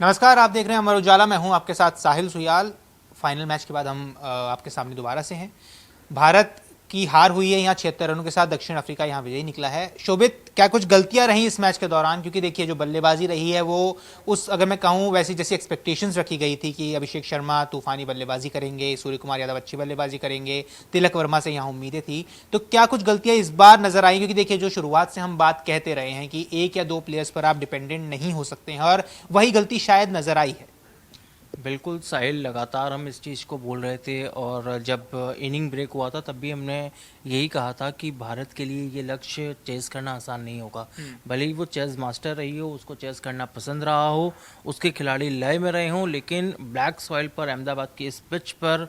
नमस्कार, आप देख रहे हैं अमर उजाला। मैं हूं आपके साथ साहिल सुयाल। फाइनल मैच के बाद हम आपके सामने दोबारा से हैं। भारत की हार हुई है यहाँ 76 रनों के साथ। दक्षिण अफ्रीका यहाँ विजयी निकला है। शोभित, क्या कुछ गलतियां रही इस मैच के दौरान? क्योंकि देखिए, जो बल्लेबाजी रही है वो उस, अगर मैं कहूँ, वैसी जैसी एक्सपेक्टेशंस रखी गई थी कि अभिषेक शर्मा तूफानी बल्लेबाजी करेंगे, सूर्य कुमार यादव अच्छी बल्लेबाजी करेंगे, तिलक वर्मा से यहाँ उम्मीदें थी। तो क्या कुछ गलतियां इस बार नजर आई? क्योंकि देखिए, जो शुरुआत से हम बात कहते रहे हैं कि एक या दो प्लेयर्स पर आप डिपेंडेंट नहीं हो सकते हैं, और वही गलती शायद नजर आई है। बिल्कुल साहिल, लगातार हम इस चीज़ को बोल रहे थे और जब इनिंग ब्रेक हुआ था तब भी हमने यही कहा था कि भारत के लिए ये लक्ष्य चेस करना आसान नहीं होगा। भले ही वो चेस मास्टर रही हो, उसको चेस करना पसंद रहा हो, उसके खिलाड़ी लय में रहे हों, लेकिन ब्लैक सॉइल पर अहमदाबाद की इस पिच पर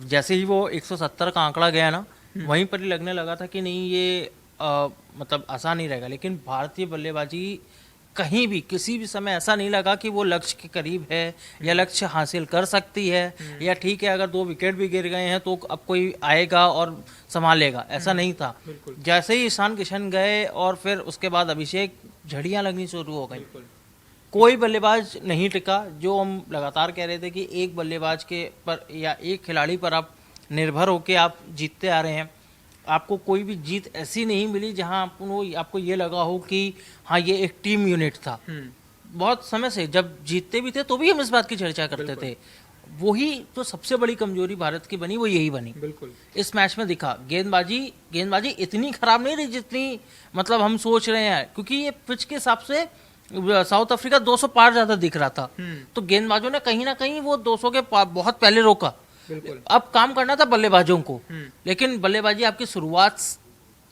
जैसे ही वो 170 का आंकड़ा गया ना, वहीं पर ही लगने लगा था कि नहीं, ये मतलब आसान नहीं रहेगा। लेकिन भारतीय बल्लेबाजी कहीं भी किसी भी समय ऐसा नहीं लगा कि वो लक्ष्य के करीब है या लक्ष्य हासिल कर सकती है, या ठीक है अगर 2 विकेट भी गिर गए हैं तो अब कोई आएगा और संभालेगा, ऐसा नहीं था। जैसे ही ईशान किशन गए और फिर उसके बाद अभिषेक, झड़ियां लगनी शुरू हो गई। कोई बल्लेबाज नहीं टिका। जो हम लगातार कह रहे थे कि एक बल्लेबाज के पर या एक खिलाड़ी पर आप निर्भर होके आप जीतते आ रहे हैं, आपको कोई भी जीत ऐसी नहीं मिली जहां आपको ये लगा हो कि हाँ, ये एक टीम यूनिट था। बहुत समय से जब जीतते भी थे तो भी हम इस बात की चर्चा करते थे। वही तो सबसे बड़ी कमजोरी भारत की बनी, वो यही बनी। बिल्कुल इस मैच में दिखा। गेंदबाजी इतनी खराब नहीं रही जितनी मतलब हम सोच रहे हैं, क्योंकि ये पिच के हिसाब से साउथ अफ्रीका 200 पार ज्यादा दिख रहा था। तो गेंदबाजों ने कहीं ना कहीं वो 200 के बहुत पहले रोका। अब काम करना था बल्लेबाजों को, लेकिन बल्लेबाजी आपकी शुरुआत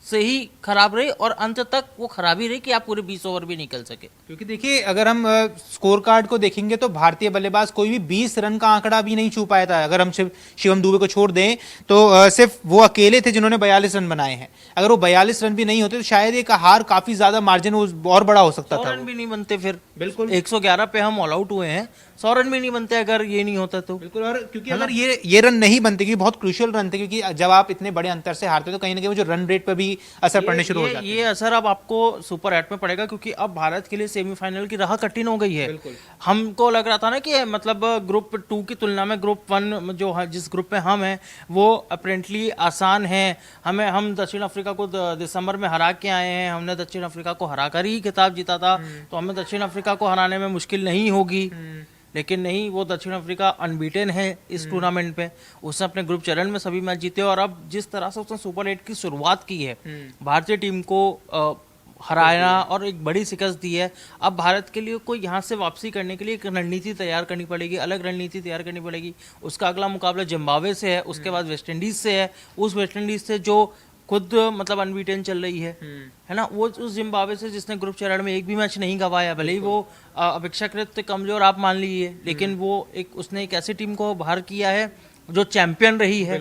से ही खराब रही और अंत तक वो खराबी रही कि आप पूरे 20 ओवर भी निकल सके। क्योंकि देखिए, अगर हम स्कोर कार्ड को देखेंगे तो भारतीय बल्लेबाज कोई भी 20 रन का आंकड़ा भी नहीं छू पाया था। अगर हम सिर्फ शिवम दुबे को छोड़ दें तो सिर्फ वो अकेले थे जिन्होंने 42 रन बनाए हैं। अगर वो 42 रन भी नहीं होते तो शायद एक हार काफी ज्यादा मार्जिन और बड़ा हो सकता 100 था। रन भी नहीं बनते फिर। बिल्कुल 111 पे हम ऑल आउट हुए हैं, 100 रन भी नहीं बनते अगर ये नहीं होता तो। बिल्कुल। और क्योंकि अगर ये रन नहीं बनते, क्योंकि बहुत क्रूशियल रन थे, क्योंकि जब आप इतने बड़े अंतर से हारते तो कहीं ना कहीं वो जो रन रेट पर भी असर पड़ने शुरू हो जाता है। ये असर अब आपको सुपर 8 में पड़ेगा, क्योंकि अब भारत के लिए सेमीफाइनल की राह कठिन हो गई है। हमको लग रहा था ना कि मतलब ग्रुप 2 की तुलना में ग्रुप 1 जो जिस ग्रुप में हम हैं वो अपेरेंटली आसान है। हम दक्षिण अफ्रीका को दिसंबर में हरा के आए हैं। हमने दक्षिण अफ्रीका को हराकर ही खिताब जीता था, तो हमें दक्षिण अफ्रीका को हराने में मुश्किल नहीं होगी। लेकिन नहीं, वो दक्षिण अफ्रीका अनबीटेन है इस टूर्नामेंट पे। उसने अपने ग्रुप चरण में सभी मैच जीते, और अब जिस तरह से उसने सुपर 8 की शुरुआत की है, भारतीय टीम को हराना और एक बड़ी शिकस्त दी है। अब भारत के लिए कोई यहाँ से वापसी करने के लिए एक रणनीति तैयार करनी पड़ेगी, अलग रणनीति तैयार करनी पड़ेगी। उसका अगला मुकाबला जिम्बाब्वे से है, उसके बाद वेस्ट इंडीज से है। उस वेस्ट इंडीज से जो खुद मतलब अनबीटेन चल रही है ना, वो उस जिम्बाब्वे से जिसने ग्रुप चरण में एक भी मैच नहीं गंवाया, भले ही वो अपेक्षाकृत कमजोर आप मान लीजिए, लेकिन वो उसने एक ऐसी टीम को बाहर किया है जो चैंपियन रही है।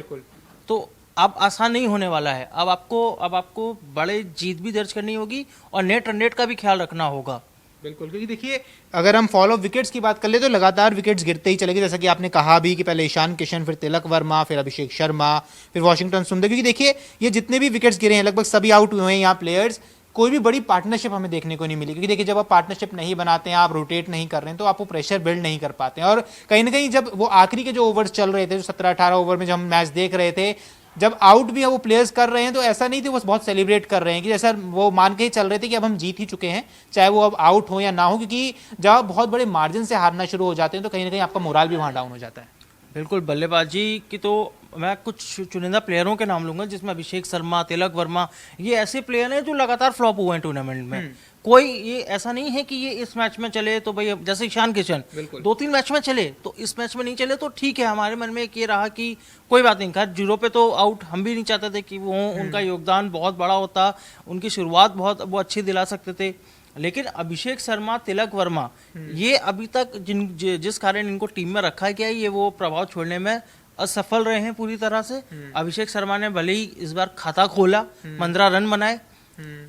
तो अब आसान नहीं होने वाला है। अब आपको बड़े जीत भी दर्ज करनी होगी और नेट रन रेट का भी ख्याल रखना होगा। बिल्कुल। क्योंकि देखिए, अगर हम फॉलो विकेट्स की बात कर ले तो लगातार विकेट्स गिरते ही चले गए। जैसा कि आपने कहा भी कि पहले ईशान किशन, फिर तिलक वर्मा, फिर अभिषेक शर्मा, फिर वॉशिंगटन सुंदर। क्योंकि देखिए, ये जितने भी विकेट्स गिरे हैं लगभग सभी आउट हुए हैं यहाँ प्लेयर्स। कोई भी बड़ी पार्टनरशिप हमें देखने को नहीं मिली। क्योंकि देखिए, जब आप पार्टनरशिप नहीं बनाते हैं, आप रोटेट नहीं कर रहे हैं, तो आप वो प्रेशर बिल्ड नहीं कर पाते हैं। और कहीं ना कहीं जब वो आखिरी के जो ओवर्स चल रहे थे, जो 17-18 ओवर में जब हम मैच देख रहे थे, जब आउट भी है वो प्लेयर्स कर रहे हैं, तो ऐसा नहीं थे वो बहुत सेलिब्रेट कर रहे हैं कि जैसा वो मान के ही चल रहे थे कि अब हम जीत ही चुके हैं, चाहे वो अब आउट हो या ना हो। क्योंकि जब आप बहुत बड़े मार्जिन से हारना शुरू हो जाते हैं तो कहीं ना कहीं आपका मोराल भी वहां डाउन हो जाता है। बिल्कुल। बल्लेबाजी की तो मैं कुछ चुनिंदा प्लेयरों के नाम लूंगा, जिसमें अभिषेक शर्मा, तिलक वर्मा, ये ऐसे प्लेयर हैं जो लगातार फ्लॉप हुए हैं टूर्नामेंट में। कोई ये ऐसा नहीं है कि ये इस मैच में चले तो भाई, जैसे ईशान किशन 2-3 मैच में चले तो इस मैच में नहीं चले तो ठीक है। हमारे मन में एक ये रहा कि कोई बात नहीं, खैर 0 पे तो आउट हम भी नहीं चाहते थे कि वो उनका योगदान बहुत बड़ा होता, उनकी शुरुआत बहुत वो अच्छी दिला सकते थे। लेकिन अभिषेक शर्मा, तिलक वर्मा, ये अभी तक जिस कारण इनको टीम में रखा गया है, ये वो प्रभाव छोड़ने में असफल रहे हैं पूरी तरह से। अभिषेक शर्मा ने भले ही इस बार खाता खोला, 15 रन बनाए,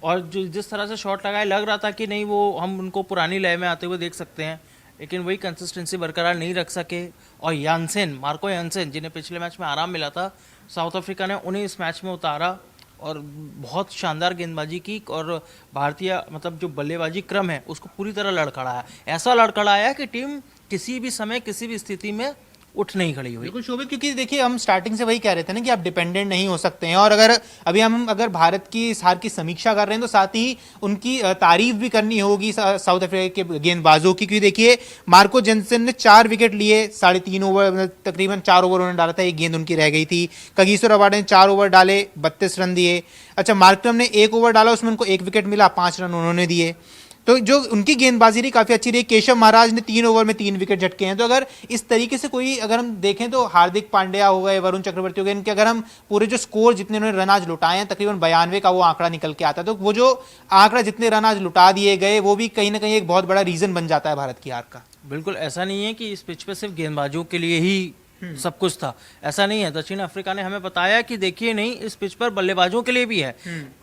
और जो जिस तरह से शॉट लगाए लग रहा था कि नहीं, वो हम उनको पुरानी लय में आते हुए देख सकते हैं, लेकिन वही कंसिस्टेंसी बरकरार नहीं रख सके। और मार्को यानसेन, जिन्हें पिछले मैच में आराम मिला था, साउथ अफ्रीका ने उन्हें इस मैच में उतारा। और बहुत शानदार गेंदबाजी की और भारतीय मतलब जो बल्लेबाजी क्रम है उसको पूरी तरह लड़खड़ाया, ऐसा लड़खड़ाया कि टीम किसी भी समय किसी भी स्थिति में उठ नहीं खड़ी हुई। बिल्कुल शोभित, क्योंकि देखिए हम स्टार्टिंग से वही कह रहे थे ना कि आप डिपेंडेंट नहीं हो सकते हैं, और अगर भारत की इस हार की समीक्षा कर रहे हैं तो साथ ही उनकी तारीफ भी करनी होगी साउथ अफ्रीका के गेंदबाजों की, क्योंकि देखिए मार्को जेनसन ने 4 विकेट लिए, 3.5 ओवर, तकरीबन 4 ओवर उन्होंने डाला था, एक गेंद उनकी रह गई थी। कगिसो रबाडा ने 4 ओवर डाले, 32 रन दिए। अच्छा, मार्करम ने 1 ओवर डाला, उसमें उनको 1 विकेट मिला, 5 रन उन्होंने दिए। तो जो उनकी गेंदबाजी रही काफी अच्छी रही। केशव महाराज ने 3 ओवर में 3 विकेट झटके हैं। तो अगर इस तरीके से कोई अगर हम देखें तो हार्दिक पांड्या हो गए, वरुण चक्रवर्ती हो गए, इनके अगर हम पूरे जो स्कोर जितने उन्होंने रन आज लुटाए हैं तकरीबन 92 का वो आंकड़ा निकल के आता है। तो वो जो आंकड़ा जितने रन आज लुटा दिए गए वो भी कहीं ना कहीं एक बहुत बड़ा रीजन बन जाता है भारत की हार का। बिल्कुल ऐसा नहीं है कि इस पिच पे सिर्फ गेंदबाजों के लिए ही सब कुछ था, ऐसा नहीं है। दक्षिण अफ्रीका ने हमें बताया कि देखिए नहीं, इस पिच पर बल्लेबाजों के लिए भी है।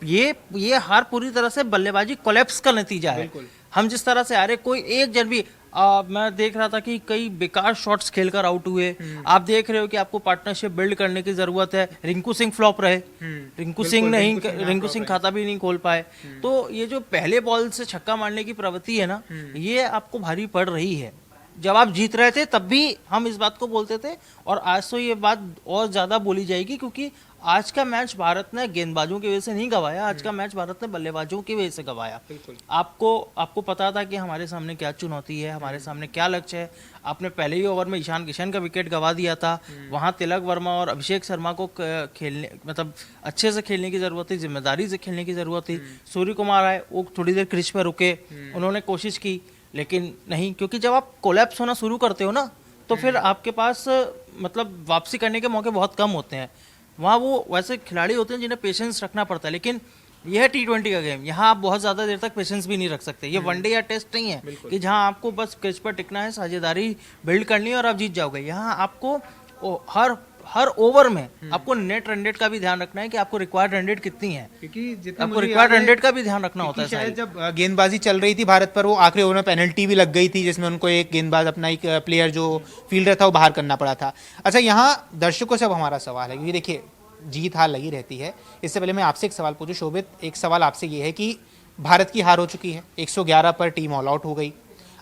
ये हार पूरी तरह से बल्लेबाजी कोलैप्स का नतीजा है। हम जिस तरह से आ रहे, कोई एक जन भी मैं देख रहा था कि कई बेकार शॉट्स खेलकर आउट हुए। आप देख रहे हो कि आपको पार्टनरशिप बिल्ड करने की जरूरत है। रिंकू सिंह फ्लॉप रहे, रिंकू सिंह खाता भी नहीं खोल पाए। तो ये जो पहले बॉल से छक्का मारने की प्रवृत्ति है ना, ये आपको भारी पड़ रही है। जब आप जीत रहे थे तब भी हम इस बात को बोलते थे, और आज तो ये बात और ज्यादा बोली जाएगी, क्योंकि आज का मैच भारत ने गेंदबाजों की वजह से नहीं गवाया, आज का मैच भारत ने बल्लेबाजों की वजह से गवाया। आपको पता था कि हमारे सामने क्या चुनौती है, हमारे सामने क्या लक्ष्य है। आपने पहले ही ओवर में ईशान किशन का विकेट गवा दिया था, वहां तिलक वर्मा और अभिषेक शर्मा को खेलने मतलब अच्छे से खेलने की जरूरत थी, जिम्मेदारी से खेलने की जरूरत थी। सूर्य कुमार आए, वो थोड़ी देर क्रीज पर रुके, उन्होंने कोशिश की लेकिन नहीं, क्योंकि जब आप कोलैप्स होना शुरू करते हो ना तो फिर आपके पास मतलब वापसी करने के मौके बहुत कम होते हैं। वहाँ वो वैसे खिलाड़ी होते हैं जिन्हें पेशेंस रखना पड़ता है, लेकिन यह है T20 का गेम, यहाँ आप बहुत ज्यादा देर तक पेशेंस भी नहीं रख सकते। ये वनडे या टेस्ट नहीं है कि जहाँ आपको बस क्रिच पर टिकना है, साझेदारी बिल्ड करनी है और आप जीत जाओगे। यहाँ आपको हर ओवर में आपको नेट रन रेट का भी ध्यान रखना है कि आपको रिक्वायर्ड रन रेट कितनी है, क्योंकि आपको रिक्वायर्ड रन रेट का भी ध्यान रखना होता है। शायद जब गेंदबाजी चल रही थी भारत पर, वो आखिरी ओवर में पेनल्टी भी लग गई थी जिसमें उनको एक गेंदबाज अपना एक प्लेयर जो फील्डर था वो बाहर करना पड़ा था। अच्छा, यहाँ दर्शकों से अब हमारा सवाल है, क्योंकि देखिए जीत हार लगी रहती है। इससे पहले मैं आपसे एक सवाल पूछूं शोभित, एक सवाल आपसे ये है कि भारत की हार हो चुकी है, 111 पर टीम ऑल आउट हो गई।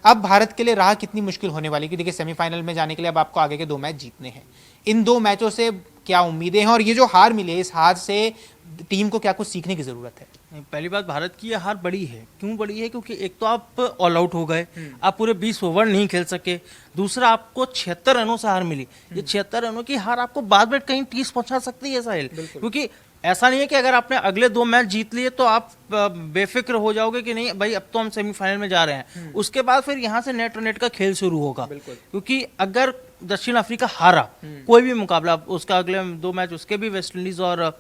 अब भारत के लिए राह कितनी मुश्किल होने वाली, क्योंकि देखिए सेमीफाइनल में जाने के लिए अब आपको आगे के 2 मैच जीतने हैं। इन 2 मैचों से क्या उम्मीदें हैं, और ये जो हार मिली है, इस हार से टीम को क्या कुछ सीखने की जरूरत है? पहली बात, भारत की यह हार बड़ी है। क्यों बड़ी है? क्योंकि एक तो आप ऑल आउट हो गए, आप पूरे 20 ओवर नहीं खेल सके। दूसरा, आपको 76 रनों से हार मिली। ये 76 रनों की हार आपको बाद में कहीं 30 पहुंचा सकती है साहिल, क्योंकि ऐसा नहीं है कि अगर आपने अगले 2 मैच जीत लिए तो आप बेफिक्र हो जाओगे कि नहीं भाई अब तो हम सेमीफाइनल में जा रहे हैं। उसके बाद फिर यहाँ से नेट रन रेट का खेल शुरू होगा, क्योंकि अगर दक्षिण अफ्रीका हारा कोई भी मुकाबला, उसका अगले 2 मैच उसके भी वेस्ट इंडीज और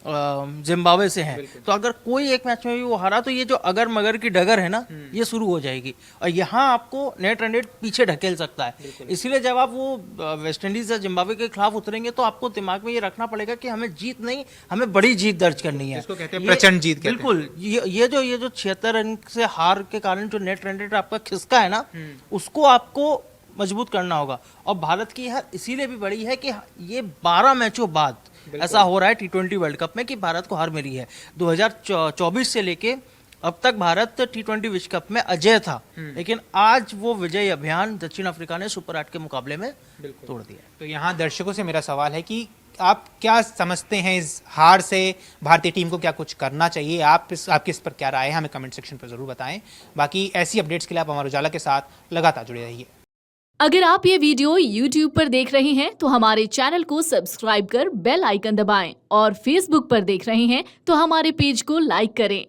जिम्बाब्वे से हैं, तो अगर कोई एक मैच में भी वो हारा तो ये जो अगर मगर की डगर है ना, ये शुरू हो जाएगी और यहाँ आपको नेट रन रेट पीछे ढकेल सकता है। इसीलिए जब आप वो वेस्ट इंडीज या जिम्बाब्वे के खिलाफ उतरेंगे तो आपको दिमाग में ये रखना पड़ेगा कि हमें जीत नहीं, हमें बड़ी जीत दर्ज करनी है। कहते हैं प्रचंड जीत। बिल्कुल, ये जो 76 रन से हार के कारण जो नेट रन रेट आपका खिसका है ना, उसको आपको मजबूत करना होगा। और भारत की हार इसीलिए भी बड़ी है कि ये 12 मैचों बाद ऐसा हो रहा है T20 वर्ल्ड कप में कि भारत को हार मिली है। 2024 से लेके अब तक भारत T20 विश्व कप में अजेय था, लेकिन आज वो विजय अभियान दक्षिण अफ्रीका ने सुपर 8 के मुकाबले में तोड़ दिया। तो यहाँ दर्शकों से मेरा सवाल है कि आप क्या समझते हैं इस हार से भारतीय टीम को क्या कुछ करना चाहिए? आपकी इस पर क्या राय है, हमें कमेंट सेक्शन पर जरूर बताएं। बाकी ऐसी अपडेट्स के लिए आप हमारे उजाला के साथ लगातार जुड़े रहिए। अगर आप ये वीडियो YouTube पर देख रहे हैं तो हमारे चैनल को सब्सक्राइब कर बेल आइकन दबाएं, और Facebook पर देख रहे हैं तो हमारे पेज को लाइक करें।